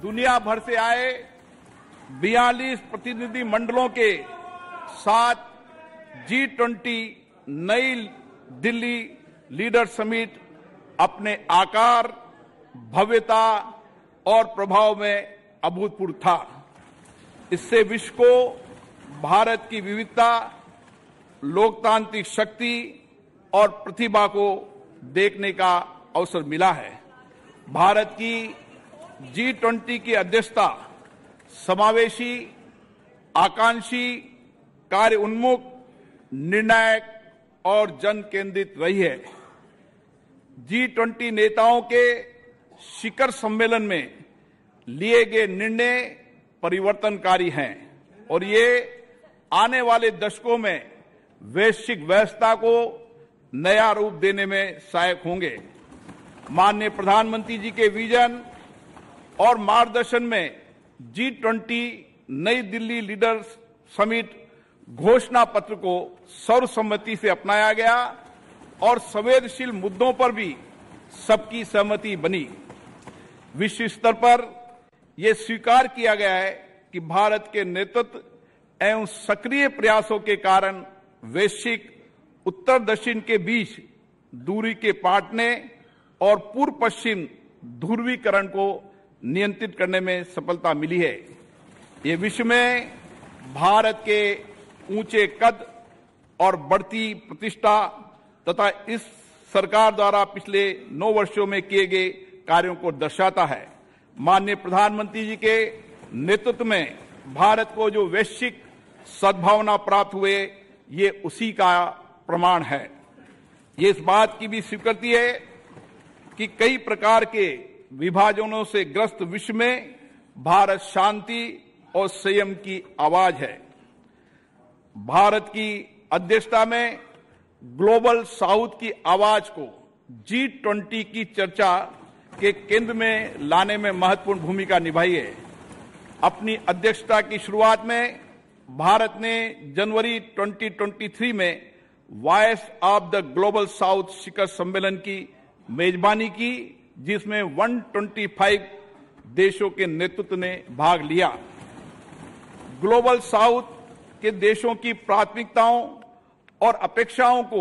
दुनिया भर से आए 42 प्रतिनिधि मंडलों के साथ G20 नई दिल्ली लीडर समिट अपने आकार, भव्यता और प्रभाव में अभूतपूर्व था। इससे विश्व को भारत की विविधता, लोकतांत्रिक शक्ति और प्रतिभा को देखने का अवसर मिला है। भारत की G20 की अध्यक्षता समावेशी, आकांक्षी, कार्य उन्मुख, निर्णायक और जन केंद्रित रही है। G20 नेताओं के शिखर सम्मेलन में लिए गए निर्णय परिवर्तनकारी हैं और ये आने वाले दशकों में वैश्विक व्यवस्था को नया रूप देने में सहायक होंगे। माननीय प्रधानमंत्री जी के विजन और मार्गदर्शन में G20 नई दिल्ली लीडर्स समिट घोषणा पत्र को सर्वसम्मति से अपनाया गया और संवेदनशील मुद्दों पर भी सबकी सहमति बनी। विश्व स्तर पर यह स्वीकार किया गया है कि भारत के नेतृत्व एवं सक्रिय प्रयासों के कारण वैश्विक उत्तर दक्षिण के बीच दूरी के पाटने और पूर्व पश्चिम ध्रुवीकरण को नियंत्रित करने में सफलता मिली है। ये विश्व में भारत के ऊंचे कद और बढ़ती प्रतिष्ठा तथा इस सरकार द्वारा पिछले 9 वर्षों में किए गए कार्यों को दर्शाता है। माननीय प्रधानमंत्री जी के नेतृत्व में भारत को जो वैश्विक सद्भावना प्राप्त हुए, ये उसी का प्रमाण है। ये इस बात की भी स्वीकृति है कि कई प्रकार के विभाजनों से ग्रस्त विश्व में भारत शांति और संयम की आवाज है। भारत की अध्यक्षता में ग्लोबल साउथ की आवाज को G20 की चर्चा के केंद्र में लाने में महत्वपूर्ण भूमिका निभाई है। अपनी अध्यक्षता की शुरुआत में भारत ने जनवरी 2023 में voice of the global south शिखर सम्मेलन की मेजबानी की, जिसमें 125 देशों के नेतृत्व ने भाग लिया। ग्लोबल साउथ के देशों की प्राथमिकताओं और अपेक्षाओं को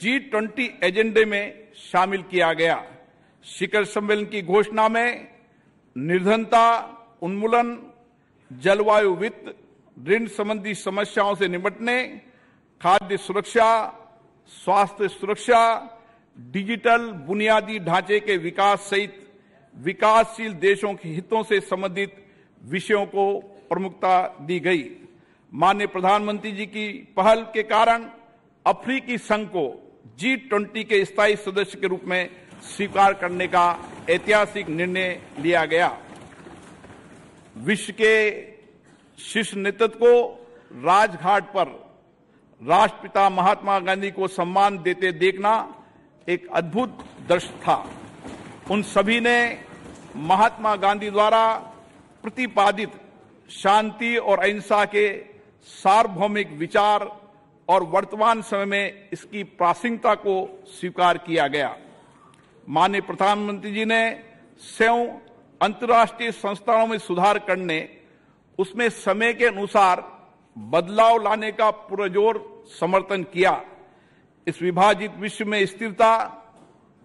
G20 एजेंडे में शामिल किया गया। शिखर सम्मेलन की घोषणा में निर्धनता उन्मूलन, जलवायु वित्त, ऋण संबंधी समस्याओं से निपटने, खाद्य सुरक्षा, स्वास्थ्य सुरक्षा, डिजिटल बुनियादी ढांचे के विकास सहित विकासशील देशों के हितों से संबंधित विषयों को प्रमुखता दी गई। माननीय प्रधानमंत्री जी की पहल के कारण अफ्रीकी संघ को G20 के स्थायी सदस्य के रूप में स्वीकार करने का ऐतिहासिक निर्णय लिया गया। विश्व के शीर्ष नेतृत्व को राजघाट पर राष्ट्रपिता महात्मा गांधी को सम्मान देते देखना एक अद्भुत दृश्य था। उन सभी ने महात्मा गांधी द्वारा प्रतिपादित शांति और अहिंसा के सार्वभौमिक विचार और वर्तमान समय में इसकी प्रासंगिकता को स्वीकार किया गया। माननीय प्रधानमंत्री जी ने संयुक्त अंतर्राष्ट्रीय संस्थानों में सुधार करने, उसमें समय के अनुसार बदलाव लाने का पुरजोर समर्थन किया। इस विभाजित विश्व में स्थिरता,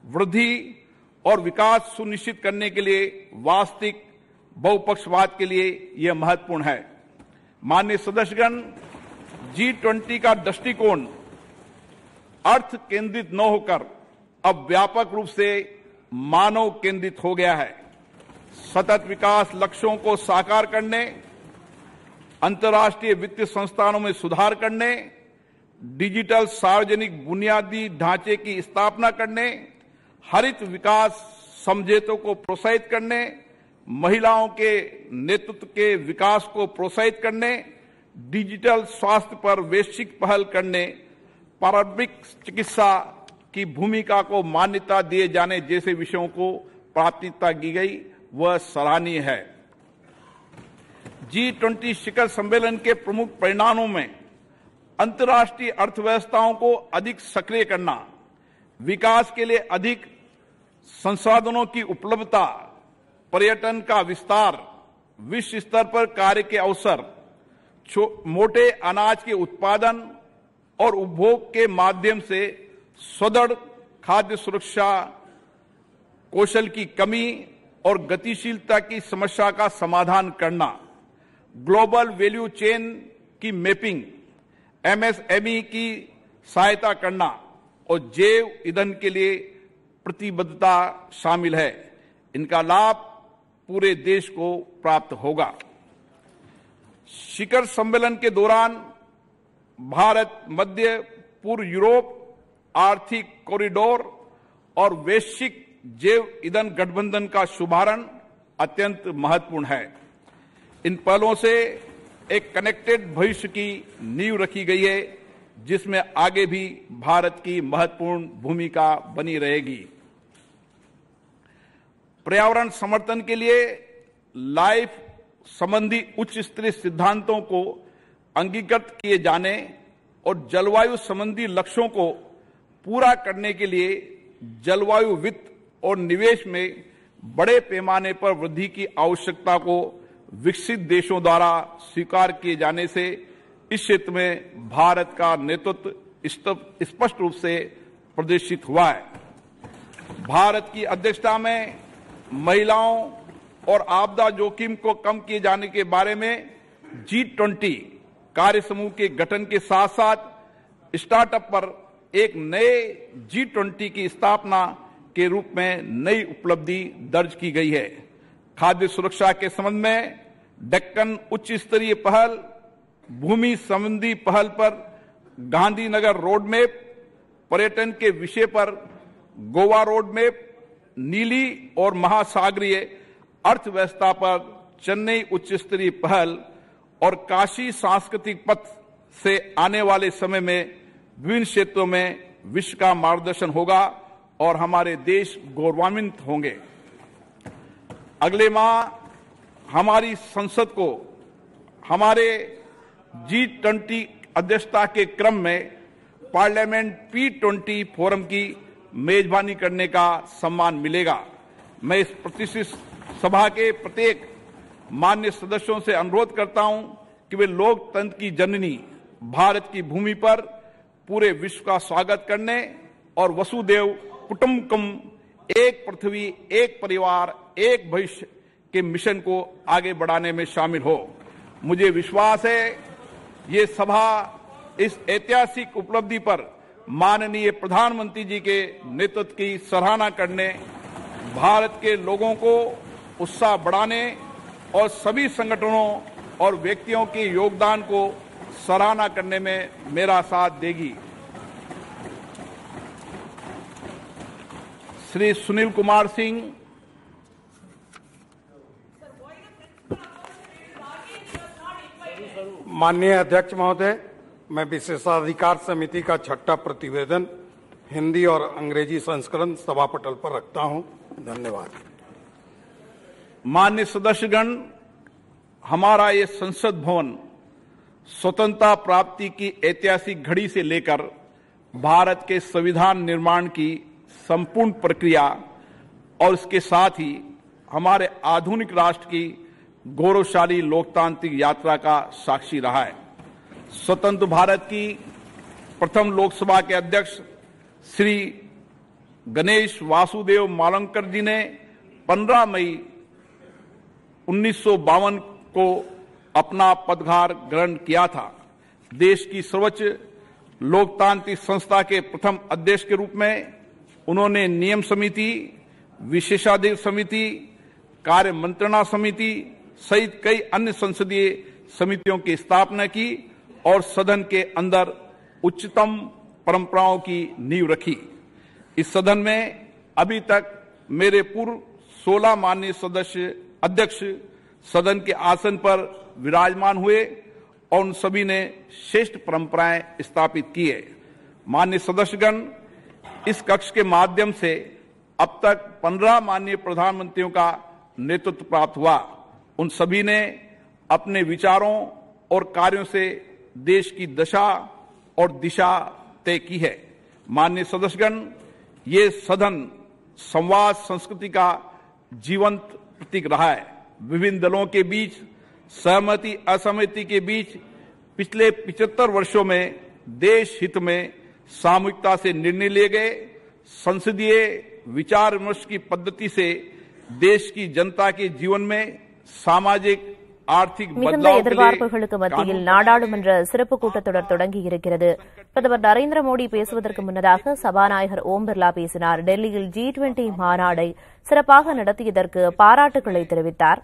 वृद्धि और विकास सुनिश्चित करने के लिए वास्तविक बहुपक्षवाद के लिए यह महत्वपूर्ण है। माननीय सदस्यगण, G20 का दृष्टिकोण अर्थ केंद्रित न होकर अब व्यापक रूप से मानव केंद्रित हो गया है। सतत विकास लक्ष्यों को साकार करने, अंतर्राष्ट्रीय वित्तीय संस्थानों में सुधार करने, डिजिटल सार्वजनिक बुनियादी ढांचे की स्थापना करने, हरित विकास समझौतों को प्रोत्साहित करने, महिलाओं के नेतृत्व के विकास को प्रोत्साहित करने, डिजिटल स्वास्थ्य पर वैश्विक पहल करने, पारंपरिक चिकित्सा की भूमिका को मान्यता दिए जाने जैसे विषयों को प्राथमिकता दी गई, वह सराहनीय है। G20 शिखर सम्मेलन के प्रमुख परिणामों में अंतर्राष्ट्रीय अर्थव्यवस्थाओं को अधिक सक्रिय करना, विकास के लिए अधिक संसाधनों की उपलब्धता, पर्यटन का विस्तार, विश्व स्तर पर कार्य के अवसर, मोटे अनाज के उत्पादन और उपभोग के माध्यम से सुदृढ़ खाद्य सुरक्षा, कौशल की कमी और गतिशीलता की समस्या का समाधान करना, ग्लोबल वैल्यू चेन की मैपिंग, एमएसएमई की सहायता करना और जैव ईंधन के लिए प्रतिबद्धता शामिल है। इनका लाभ पूरे देश को प्राप्त होगा। शिखर सम्मेलन के दौरान भारत मध्य पूर्व यूरोप आर्थिक कॉरिडोर और वैश्विक जैव ईंधन गठबंधन का शुभारंभ अत्यंत महत्वपूर्ण है। इन पहलों से एक कनेक्टेड भविष्य की नींव रखी गई है, जिसमें आगे भी भारत की महत्वपूर्ण भूमिका बनी रहेगी। पर्यावरण समर्थन के लिए लाइफ संबंधी उच्च स्तरीय सिद्धांतों को अंगीकृत किए जाने और जलवायु संबंधी लक्ष्यों को पूरा करने के लिए जलवायु वित्त और निवेश में बड़े पैमाने पर वृद्धि की आवश्यकता को विकसित देशों द्वारा स्वीकार किए जाने से इस क्षेत्र में भारत का नेतृत्व स्पष्ट रूप से प्रदर्शित हुआ है। भारत की अध्यक्षता में महिलाओं और आपदा जोखिम को कम किए जाने के बारे में G20 कार्य समूह के गठन के साथ साथ स्टार्टअप पर एक नए G20 की स्थापना के रूप में नई उपलब्धि दर्ज की गई है। खाद्य सुरक्षा के संबंध में डेक्कन उच्च स्तरीय पहल, भूमि संबंधी पहल पर गांधीनगर रोड मैप, पर्यटन के विषय पर गोवा रोड मैप, नीली और महासागरीय अर्थव्यवस्था पर चेन्नई उच्च स्तरीय पहल और काशी सांस्कृतिक पथ से आने वाले समय में विभिन्न क्षेत्रों में विश्व का मार्गदर्शन होगा और हमारे देश गौरवान्वित होंगे। अगले माह हमारी संसद को हमारे G20 अध्यक्षता के क्रम में पार्लियामेंट P20 फोरम की मेजबानी करने का सम्मान मिलेगा। मैं इस प्रतिष्ठित सभा के प्रत्येक मान्य सदस्यों से अनुरोध करता हूं कि वे लोकतंत्र की जननी भारत की भूमि पर पूरे विश्व का स्वागत करने और वसुदेव कुटुंबकम, एक पृथ्वी एक परिवार एक भविष्य के मिशन को आगे बढ़ाने में शामिल हो। मुझे विश्वास है ये सभा इस ऐतिहासिक उपलब्धि पर माननीय प्रधानमंत्री जी के नेतृत्व की सराहना करने, भारत के लोगों को उत्साह बढ़ाने और सभी संगठनों और व्यक्तियों के योगदान को सराहना करने में मेरा साथ देगी। श्री सुनील कुमार सिंह, माननीय अध्यक्ष महोदय, मैं विशेषाधिकार समिति का 6ठा प्रतिवेदन हिंदी और अंग्रेजी संस्करण सभा पटल पर रखता हूं। धन्यवाद। मान्य सदस्यगण, हमारा ये संसद भवन स्वतंत्रता प्राप्ति की ऐतिहासिक घड़ी से लेकर भारत के संविधान निर्माण की संपूर्ण प्रक्रिया और इसके साथ ही हमारे आधुनिक राष्ट्र की गौरवशाली लोकतांत्रिक यात्रा का साक्षी रहा है। स्वतंत्र भारत की प्रथम लोकसभा के अध्यक्ष श्री गणेश वासुदेव मावलंकर जी ने 15 मई 1952 को अपना पदभार ग्रहण किया था। देश की सर्वोच्च लोकतांत्रिक संस्था के प्रथम अध्यक्ष के रूप में उन्होंने नियम समिति, विशेषाधिकार समिति, कार्य मंत्रणा समिति सहित कई अन्य संसदीय समितियों की स्थापना की और सदन के अंदर उच्चतम परंपराओं की नींव रखी। इस सदन में अभी तक मेरे पूर्व 16 माननीय सदस्य अध्यक्ष सदन के आसन पर विराजमान हुए और उन सभी ने श्रेष्ठ परंपराएं स्थापित की है। माननीय सदस्यगण, इस कक्ष के माध्यम से अब तक 15 माननीय प्रधानमंत्रियों का नेतृत्व प्राप्त हुआ। उन सभी ने अपने विचारों और कार्यों से देश की दशा और दिशा तय की है। माननीय सदस्यगण, ये सदन संवाद संस्कृति का जीवंत प्रतीक रहा है। विभिन्न दलों के बीच सहमति असहमति के बीच पिछले 75 वर्षों में देश हित में सामूहिकता से निर्णय लिए गए। संसदीय विचार विमर्श की पद्धति से देश की जनता के जीवन में सामाजिक आर्थिक மிகுந்த எதிர்பார்ப்புகளுக்கு மத்தியில் நாடாளுமன்ற சிறப்பு கூட்டத்தொடர் தொடங்கியிருக்கிறது. பிரதமர் நரேந்திர மோடி பேசுவதற்கு முன்னதாக சபாநாயகர் ஓம் பிர்லா பேசினார். டெல்லியில் G20 மாநாடை சிறப்பாக நடத்தியதற்கு பாராட்டுகளை தெரிவித்தார்.